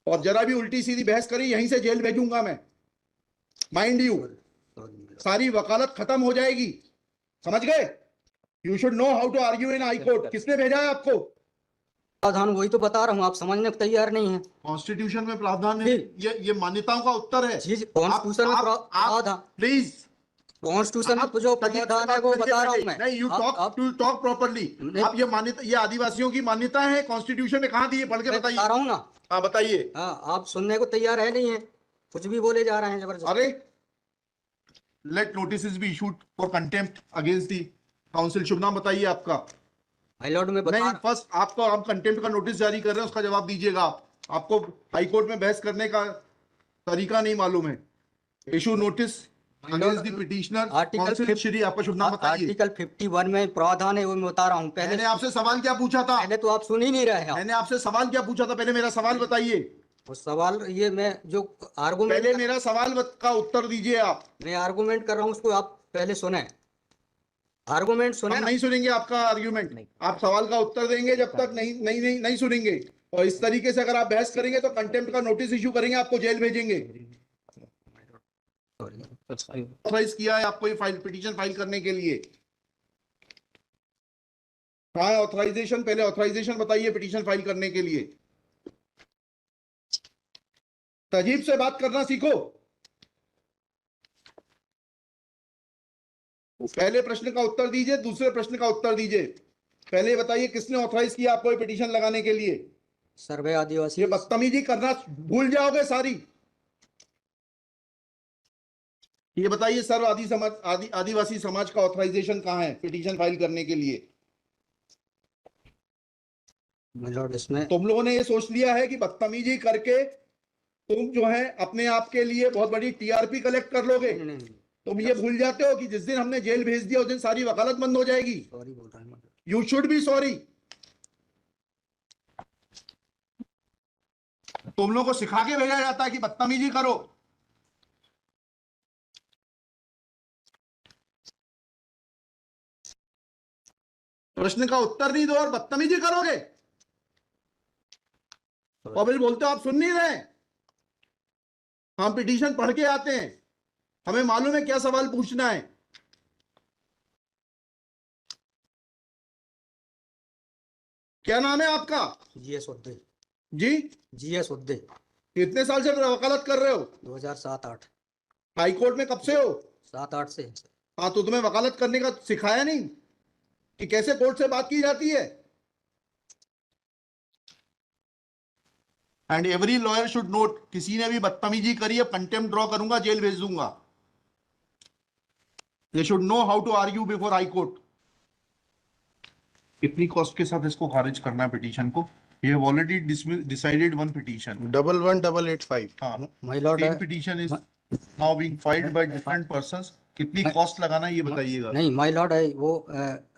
और जरा भी उल्टी सीधी बहस करी यहीं से जेल भेजूंगा मैं, माइंड यू। सारी वकालत खत्म हो जाएगी, समझ गए? You should know how to argue in high court. किसने भेजा है आपको? प्रावधान वही तो बता रहा हूँ, आप समझने को तैयार नहीं है। कॉन्स्टिट्यूशन में प्रावधान है, ये मान्यताओं का उत्तर है। कॉन्स्टिट्यूशन में प्रावधान, प्लीज कॉन्स्टिट्यूशन में जो प्रावधान है वो बता रहा हूँ मैं। नहीं, यू टॉक प्रॉपर्ली। आप ये मान्यता, ये आदिवासियों की मान्यता है, कॉन्स्टिट्यूशन में कहाँ दी है? पढ़ के बताइए। बता रहा हूँ ना। हाँ बताइए। हाँ, आप सुनने को तैयार है नहीं है, कुछ भी बोले जा रहे हैं जबरदस्त। अरे let notice be issued for contempt against the council. शुभ नाम बताइए आपका। हाई लॉर्ड में बता। नहीं, फर्स्ट आपको, आप कंटेम्प्ट का नोटिस जारी कर रहे हैं, उसका जवाब दीजिएगा आप। आपको हाई कोर्ट में बहस करने का तरीका नहीं मालूम है। Issue notice against the petitioner. Council Shri, आपका शुभ नाम बताइए। आर्टिकल 51 में प्रावधान है, वो मैं बता रहा हूँ। मैंने आपसे सवाल क्या पूछा था? पहले तो आप सुन ही नहीं रहे हैं। मैंने आपसे सवाल क्या पूछा था? पहले मेरा सवाल बताइए। वो सवाल, ये मैं जो आर्गुमेंट, पहले मेरा सवाल का उत्तर दीजिए आप। मैं आर्गुमेंट कर रहा हूँ, उसको आप पहले सुने। आर्गुमेंट सुने। हम नहीं सुनेंगे आपका आर्ग्यूमेंट। आप सवाल का उत्तर देंगे जब तक नहीं सुनेंगे। और इस तरीके से अगर आप बहस करेंगे तो कंटेम्प्ट का नोटिस इशू करेंगे, आपको जेल भेजेंगे। ऑथराइज किया है आपको ये पिटीशन फाइल करने के लिए? कहाँ है ऑथराइजेशन? पहले ऑथराइजेशन बताइए पिटीशन फाइल करने के लिए। तजीब से बात करना सीखो। पहले प्रश्न का उत्तर दीजिए, दूसरे प्रश्न का उत्तर दीजिए। पहले बताइए किसने ऑथराइज किया आपको ये पिटीशन लगाने के लिए? सर्वे आदिवासी। ये बदतमीजी करना भूल जाओगे सारी। ये बताइए सर्व आदिवासी समाज का ऑथराइजेशन कहाँ है पिटीशन फाइल करने के लिए? इसमें तुम लोगों ने ये सोच लिया है कि बदतमीजी करके तुम जो है अपने आप के लिए बहुत बड़ी टीआरपी कलेक्ट कर लोगे। तुम ये भूल जाते हो कि जिस दिन हमने जेल भेज दिया उस दिन सारी वकालत बंद हो जाएगी। सॉरी बोल रहा हूं। You should be sorry. तुम लोगों को सिखा के भेजा जाता है कि बदतमीजी करो। प्रश्न का उत्तर नहीं दो और बदतमीजी करोगे। और फिर बोलते हो आप सुन नहीं रहे। हम पिटीशन पढ़ के आते हैं, हमें मालूम है क्या सवाल पूछना है। क्या नाम है आपका? जीएस उद्दे। जी, जीएस उद्दे। कितने साल से वकालत कर रहे हो? 2007-8। हाई कोर्ट में कब से हो? 7-8 से। हाँ, तो तुम्हें वकालत करने का सिखाया नहीं कि कैसे कोर्ट से बात की जाती है? And every lawyer should note, किसी ने भी बदतमीजी करी है कंटेम्प्ट ड्रॉ करूंगा, जेल भेज दूंगा। They should know how to argue before high court. कितनी कॉस्ट के साथ इसको खारिज करना है पिटीशन को? We have already decided one petition. 11885. हाँ, My lord, same petition is now being filed by different persons. कितनी कॉस्ट लगाना है ये बताइएगा। नहीं, माय लॉर्ड है वो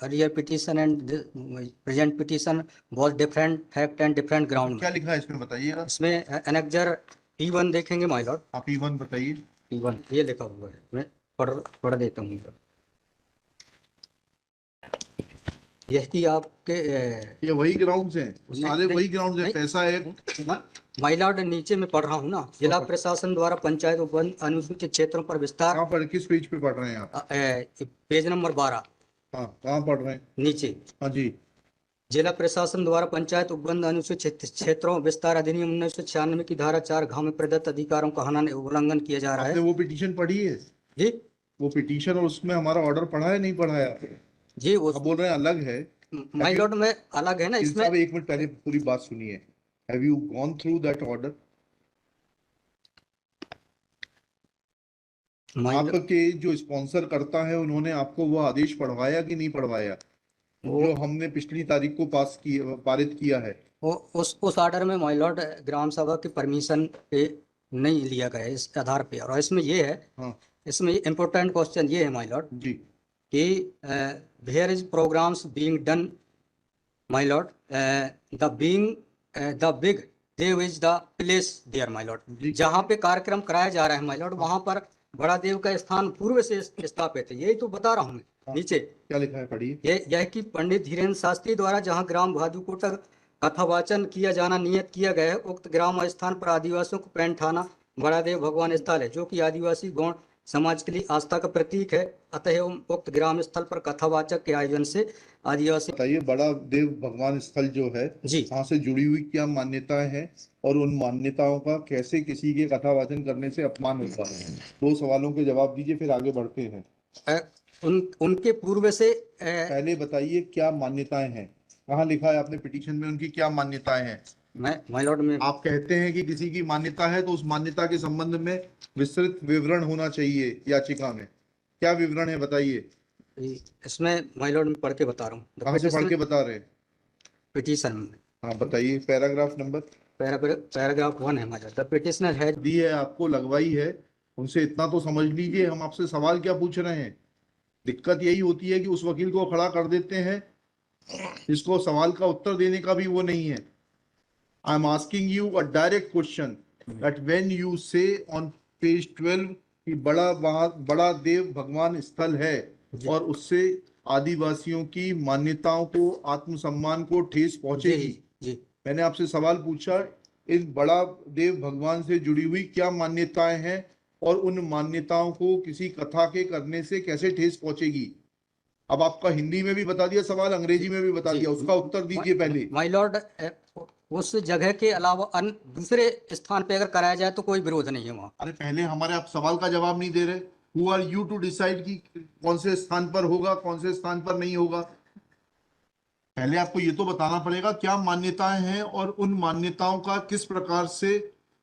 earlier petition and present petition was different fact and different ground. क्या लिखा है इसमें बताइएगा। इसमें एनेक्जर P1 देखेंगे माय लॉर्ड। आप P1 बताइए। P1 ये लिखा हुआ है, मैं पढ़ देता हूँ। यह कि आपके ये वही ग्राउंड्स हैं, सारे वही ग्राउंड्स हैं। पैसा है माय लॉर्ड, नीचे में पढ़ रहा हूँ ना। जिला प्रशासन द्वारा पंचायत उपवन अनुसूचित क्षेत्रों पर विस्तार। कहाँ पर, किस पेज पे पढ़ रहे हैं आप? Page number 12। हाँ, कहाँ पढ़ रहे हैं? नीचे। हाँ जी। जिला प्रशासन द्वारा पंचायत उपबंध अनुसूचित क्षेत्रों विस्तार अधिनियम 1996 की धारा 4 में प्रदत्त अधिकारों का उल्लंघन किया जा रहा है। आपने वो पिटीशन पढ़ी है जी? वो पिटीशन और उसमें हमारा ऑर्डर पढ़ा है नहीं पढ़ा है? जी, वो बोल रहे हैं अलग है। माय लॉर्ड में अलग है ना इसमें। एक मिनट पहले पूरी बात सुनिए। Have you gone through that order? आपके जो स्पॉन्सर करता है उन्होंने आपको वो आदेश पढ़वाया कि नहीं पढ़वाया जो हमने पिछली तारीख को पारित किया है? उस ऑर्डर में माय लॉर्ड ग्राम सभा की परमिशन पे नहीं लिया गया इस आधार पे। और इसमें ये है, हाँ, इसमें इम्पोर्टेंट क्वेश्चन ये है माय लॉर्ड जी कि where is programs being done my lord, the big dev is the place there my lord. जहाँ पे कार्यक्रम कराया जा रहा है माय लॉर्ड, वहाँ पर बड़ा देव का स्थान पूर्व से स्थापित है। यही तो बता रहा हूँ मैं। नीचे क्या लिखा है पढ़िए। यह कि पंडित धीरेन्द्र शास्त्री द्वारा जहाँ ग्राम भादुकोटा कथावाचन किया जाना नियत किया गया है। उक्त ग्राम स्थान पर आदिवासियों को पैंट थाना बड़ादेव भगवान स्थल है, जो कि आदिवासी गौड़ समाज के लिए आस्था का प्रतीक है। अतः उक्त ग्राम स्थल पर कथावाचक के आयोजन से आदिवासी। बताइए, बड़ा देव भगवान स्थल जो है जी, वहां से जुड़ी हुई क्या मान्यताएं हैं और उन मान्यताओं का कैसे किसी के कथावाचन करने से अपमान होता है? दो सवालों के जवाब दीजिए, फिर आगे बढ़ते हैं। उनके पूर्व से पहले बताइए क्या मान्यताएं हैं, कहाँ लिखा है आपने पिटीशन में उनकी क्या मान्यताएं हैं? मैं माय लॉर्ड में आप कहते हैं कि किसी की मान्यता है तो उस मान्यता के संबंध में विस्तृत विवरण होना चाहिए याचिका में। क्या विवरण है बताइए। इसमें माय लॉर्ड में पढ़ के बता रहा हूँ। कहाँ से पढ़ के बता रहे हैं? पिटीशन में हाँ बताइए, पैराग्राफ नंबर। पैराग्राफ 1 है my lord. The petitioner has the है आपको, लगवाई है, उनसे इतना तो समझ लीजिए हम आपसे सवाल क्या पूछ रहे हैं। दिक्कत यही होती है कि उस वकील को खड़ा कर देते हैं जिसको सवाल का उत्तर देने का भी वो नहीं है। I am asking you a direct question that when you से ऑन पेज 12 कि बड़ा देव भगवान स्थल है और उससे आदिवासियों की मान्यताओं को, आत्मसम्मान को ठेस पहुंचेगी। जी मैंने आपसे सवाल पूछा, इन बड़ा देव भगवान से जुड़ी हुई क्या मान्यताएं हैं और उन मान्यताओं को किसी कथा के करने से कैसे ठेस पहुंचेगी। अब आपका हिंदी में भी बता दिया सवाल, अंग्रेजी में भी बता दिया, उसका उत्तर दीजिए पहले। माय लॉर्ड, उस जगह के अलावा अन्य दूसरे स्थान पे अगर कराया जाए तो कोई विरोध नहीं है वहाँ। अरे पहले हमारे आप सवाल का जवाब नहीं दे रहे। Who are you to decide कि कौन से स्थान पर होगा, कौन से स्थान पर नहीं होगा। पहले आपको ये तो बताना पड़ेगा क्या मान्यताएं हैं और उन मान्यताओं का किस प्रकार से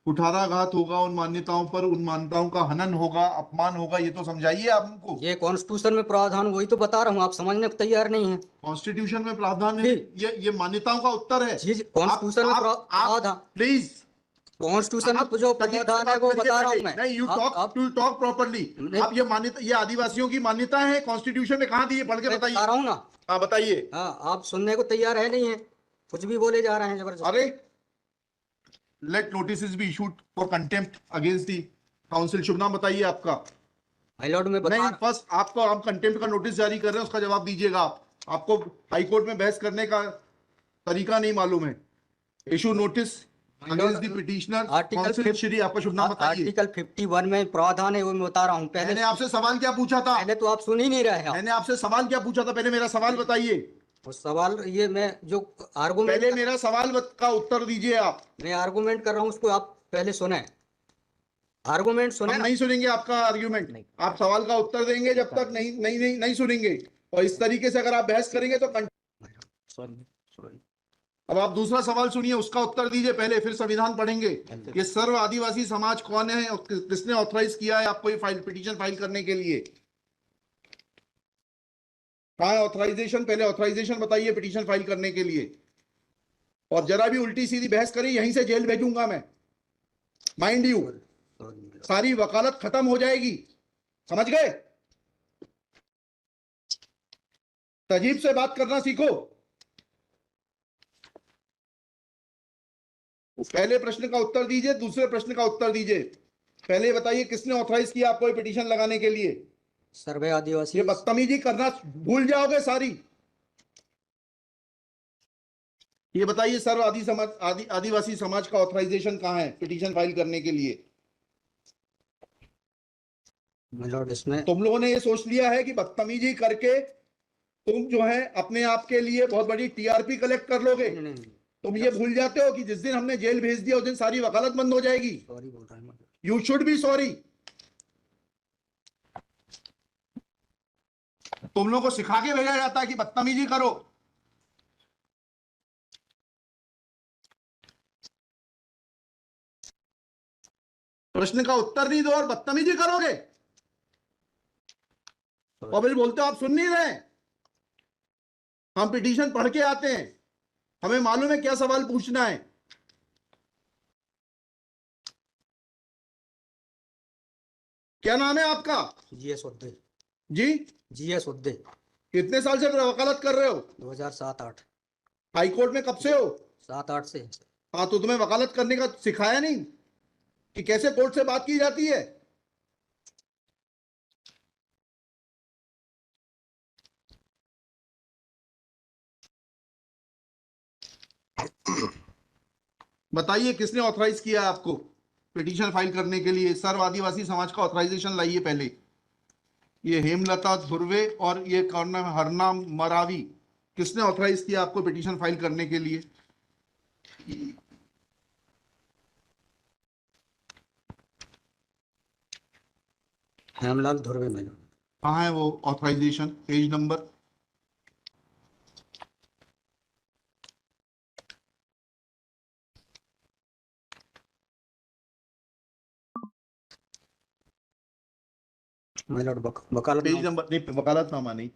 कुठाराघात होगा, उन मान्यताओं पर, उन मान्यताओं का हनन होगा, अपमान होगा, ये तो समझाइए आप हमको। ये कॉन्स्टिट्यूशन में प्रावधान, वही तो बता रहा हूँ, आप समझने को तैयार नहीं है। कॉन्स्टिट्यूशन में प्रावधान है, ये मान्यताओं का उत्तर है। जी, कॉन्स्टिट्यूशन में प्रावधान, प्लीज, कॉन्स्टिट्यूशन में जो प्रावधान है वो बता रहा हूँ मैं। नहीं, यू टॉक प्रॉपर्ली। आप ये मान्यता, ये आदिवासियों की मान्यता है, कॉन्स्टिट्यूशन में कहाँ दी है, पढ़ के बताइए। बता रहा हूँ ना। हाँ बताइए। हाँ, आप सुनने को तैयार है नहीं है, कुछ भी बोले जा रहे हैं जबरदस्त। अरे, let notice be issued for contempt against the council. शुभ नाम बताइए आपका। माय लॉर्ड में नहीं, फर्स्ट आपको, आप कंटेम्प्ट का नोटिस जारी कर रहे हैं, उसका जवाब दीजिएगा आप। आपको हाईकोर्ट में बहस करने का तरीका नहीं मालूम है। Issue notice against the petitioner council Shri. आपका शुभ नाम बताइए। आर्टिकल 51 में प्रावधान है, वो मैं बता रहा हूँ। मैंने आपसे सवाल क्या पूछा था? पहले तो आप सुन ही नहीं रहे हैं। मैंने आपसे सवाल क्या पूछा था? पहले मेरा सवाल बताइए। उस सवाल, ये मैं जो आर्गुमेंट, पहले मेरा सवाल का उत्तर दीजिए आप। मैं आर्गुमेंट कर रहा हूँ, उसको आप पहले सुने। आर्गुमेंट सुने। हम नहीं सुनेंगे आपका आर्ग्यूमेंट। आप सवाल का उत्तर देंगे जब तक नहीं नहीं नहीं नहीं सुनेंगे। और इस तरीके से अगर आप बहस करेंगे तो सॉरी। अब आप दूसरा सवाल सुनिए, उसका उत्तर दीजिए पहले, फिर संविधान पढ़ेंगे। ये सर्व आदिवासी समाज कौन है और किसने ऑथराइज किया है आपको ये पिटीशन फाइल करने के लिए? कहाँ है ऑथराइजेशन? पहले ऑथराइजेशन बताइए पिटीशन फाइल करने के लिए। और जरा भी उल्टी सीधी बहस करी, यहीं से जेल भेजूंगा मैं, माइंड यू। सारी वकालत खत्म हो जाएगी, समझ गए? तजीब से बात करना सीखो। पहले प्रश्न का उत्तर दीजिए, दूसरे प्रश्न का उत्तर दीजिए। पहले बताइए किसने ऑथराइज किया आपको ये पिटीशन लगाने के लिए? सर्वे आदिवासी। ये बदतमीजी करना भूल जाओगे सारी। ये बताइए सर्व आदिवासी समाज का ऑथराइजेशन कहाँ है पिटीशन फाइल करने के लिए? इसमें तुम लोगों ने ये सोच लिया है कि बदतमीजी करके तुम जो है अपने आप के लिए बहुत बड़ी टीआरपी कलेक्ट कर लोगे। तुम ये भूल जाते हो कि जिस दिन हमने जेल भेज दिया उस दिन सारी वकालत बंद हो जाएगी। सॉरी बोल रहा हूँ। You should be sorry. तुम लोगों को सिखा के भेजा जाता है कि बदतमीजी करो। प्रश्न का उत्तर नहीं दो और बदतमीजी करोगे, और फिर बोलते हो आप सुन नहीं रहे। हम पिटीशन पढ़ के आते हैं, हमें मालूम है क्या सवाल पूछना है। क्या नाम है आपका? जीएस उद्दे। जी, जीएस उद्दे। कितने साल से वकालत कर रहे हो? 2007-8। हाई कोर्ट में कब से हो? 7-8 से। हाँ, तो तुम्हें वकालत करने का सिखाया नहीं कि कैसे कोर्ट से बात की जाती है? बताइए किसने ऑथराइज किया है आपको पिटीशन फाइल करने के लिए? सर्व आदिवासी समाज का ऑथराइजेशन लाइए पहले। ये हेमलता धुर्वे और ये कौन है, हरनाम मरावी, किसने ऑथराइज किया आपको पिटीशन फाइल करने के लिए? Hemlal Dhurve my lord। कहाँ है वो authorisation? Page number? my lord वकालत पेज नंबर नहीं, वकालतनामा नहीं,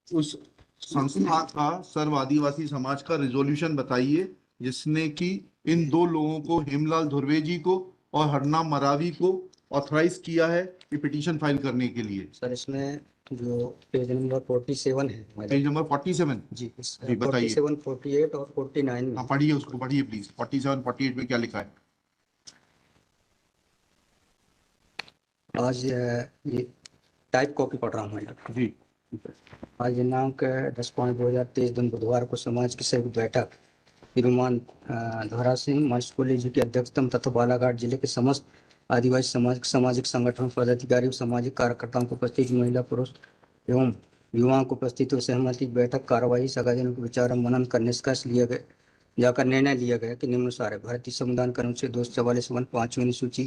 उस संस्था का सर्व आदिवासी समाज का रिजोल्यूशन बताइए जिसने कि इन दो लोगों को, हेमलाल धुर्वे जी को और हरनाम मरावी को, ऑथराइज किया है ये पिटीशन फाइल करने के लिए। सर इसमें जो पेज नंबर 47 है my lord। पेज नंबर 47 जी जी बताइए। 47, 48 और 49 में। हाँ पढ़िए, उसको पढ़िए प्लीज। 47 48 में क्या लिखा है? आज ये टाइप कॉपी पढ़ रहा हूँ मैं lord। जी आज दिनांक 10/5/2023 दिन बुधवार को समाज की संयुक्त बैठक श्रीमान धोरा सिंह मर्सकोली जी की अध्यक्षता में तथा बालाघाट जिले के समस्त आदिवासी समाज सामाजिक संगठन पदाधिकारी और सामाजिक कार्यकर्ताओं को उपस्थित महिला पुरुष एवं युवाओं को उपस्थित हुए सहमति बैठक कार्यवाही सगाजनों के विचार और मनन कर निष्कर्ष लिया गया जाकर निर्णय लिया गया कि निम्नानुसार है। भारतीय संविधान के अनुच्छेद 244 5वीं अनुसूची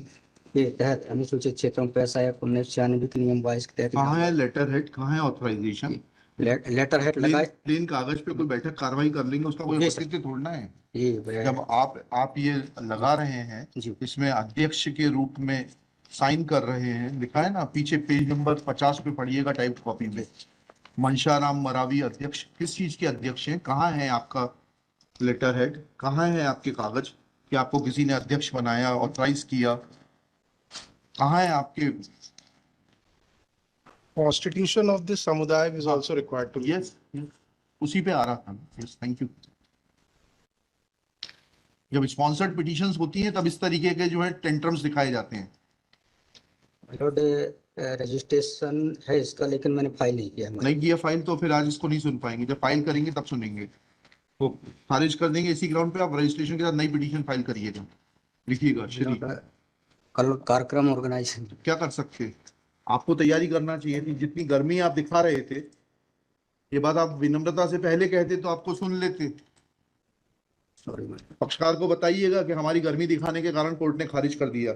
के तहत अनुसूचित क्षेत्रों में पैसा या 1996 के नियम 22 के तहत कहाँ है लेटर हेड, कहाँ है ऑथराइजेशन? लेटर हेड लगाए। प्लेन कागज पे कोई बैठक कार्रवाई कर लेंगे, उसका कोई जी सर। औचित्य थोड़ना है। ये जब आप ये लगा रहे हैं, जी इसमें अध्यक्ष के रूप में साइन कर रहे हैं, लिखा है ना पीछे, पेज नंबर 50 पे पढ़िएगा टाइप कॉपी पे, मनशाराम मरावी अध्यक्ष। किस चीज के अध्यक्ष हैं? कहाँ है आपका लेटर हेड? कहाँ है आपके कागज कि आपको किसी ने अध्यक्ष बनाया, ऑथराइज किया? कहाँ है आपके? Constitution of this samudaya is also required to be. Yes, उसी पे आ रहा था। Yes, thank you. जब स्पॉन्सर्ड पिटीशंस होती हैं तब इस तरीके के जो है टेंट्रम्स दिखाए जाते हैं। लॉर्ड रजिस्ट्रेशन है इसका, लेकिन मैंने फाइल नहीं किया। नहीं किया फाइल तो फिर आज इसको नहीं सुन पाएंगे। जब फाइल करेंगे तब सुनेंगे। तो खारिज कर देंगे इसी ग्राउंड पे। आप रजिस्ट्रेशन के साथ नई पिटीशन फाइल करिएगा, लिखिएगा श्री। कल कार्यक्रम ऑर्गेनाइजेशन क्या कर सकते हैं? आपको तैयारी करना चाहिए थी। जितनी गर्मी आप दिखा रहे थे, ये बात आप विनम्रता से पहले कहते तो आपको सुन लेते। सॉरी पक्षकार को बताइएगा कि हमारी गर्मी दिखाने के कारण कोर्ट ने खारिज कर दिया।